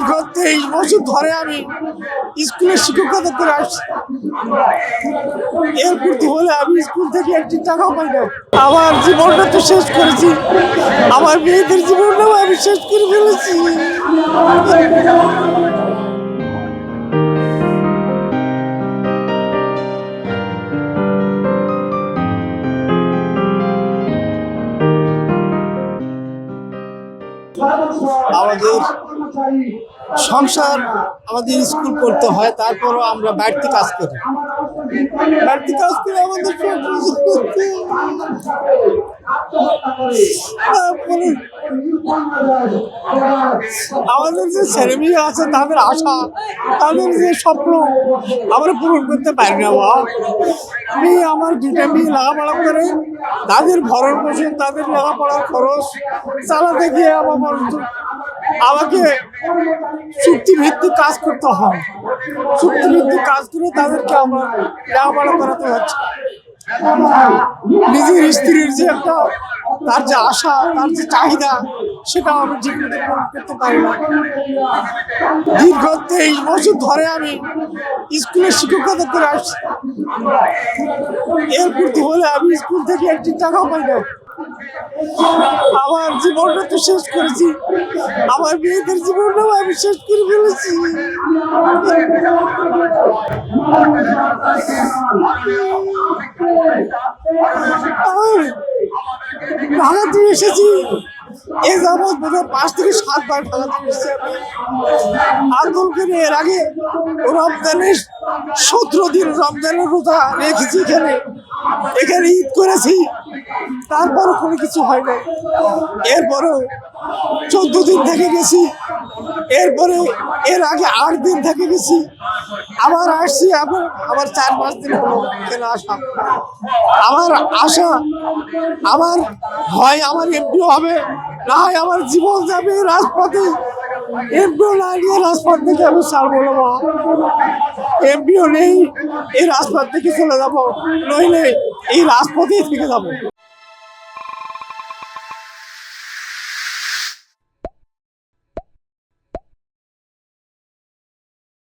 দীর্ঘ 23 বছর ধরে আমি স্কুলের শিক্ষকতা করে আসছি। এর প্রতি হলে আমি স্কুল থেকে একটি টাকা পাই না। আমার জীবনটা তো শেষ করেছি, আমার মেয়েদের জীবনটাও আমি শেষ করে ফেলেছি। আমাদের সংসার, আমাদের স্কুল করতে হয়, তারপরও আমরা বাড়তি কাজ করি। বাড়তি কাজ করে আমাদের আমাদের যে ছেলে মেয়ে আছে তাদের আশা, তাদের যে স্বপ্ন আমরা পূরণ করতে পারি না। আমি আমার দুটা মেয়ে লেখাপড়া করে তাদের ভরণ পোষণ, তাদের লেখাপড়ার খরচ চালাতে গিয়ে আমাকে চুক্তিভিত্তিক কাজ করতে হয়। চুক্তিভিত্তিক কাজ করে তাদেরকে আমরা লেখাপড়া করাতে হচ্ছে। নিজের স্ত্রীর যে একটা, তার যে আশা, তার যে চাহিদা, সেটা আমি ঠিক মতো পূরণ করতে পারি না। দীর্ঘ 23 বছর ধরে আমি স্কুলের শিক্ষকতা করে আসছি। এর প্রতি হলে আমি স্কুল থেকে একটি টাকা পাই না। আমার জীবনটা তো শেষ করেছি, আমার মেয়েদের জীবনটাও আমি শেষ করে ফেলেছি। ঢাকাতে এসেছি, এ যাবৎ বোধহয় 5 থেকে 7 বার ঢাকাতে এসেছি আমি আন্দোলন করে। এর আগে রমজানের 17 দিন রমজানের রোজা রেখেছি, এখানে ঈদ করেছি, তারপরও কোনো কিছু হয় নাই। এরপরেও 14 দিন থেকে গেছি, এরপরে এর আগে 8 দিন থেকে গেছি, আবার আসছি। আবার 4-5 দিন হলো কেন আসা। আমার আশা, আমার হয় আমার এমপিও হবে, না হয় আমার জীবন যাবে রাজপথে। এমপিও না নিয়ে রাজপথ থেকে আমি ছাড়বো না। এমপিও নেই, এই রাজপথ থেকে চলে যাবো, নইলে এই রাজপথেই থেকে যাবো।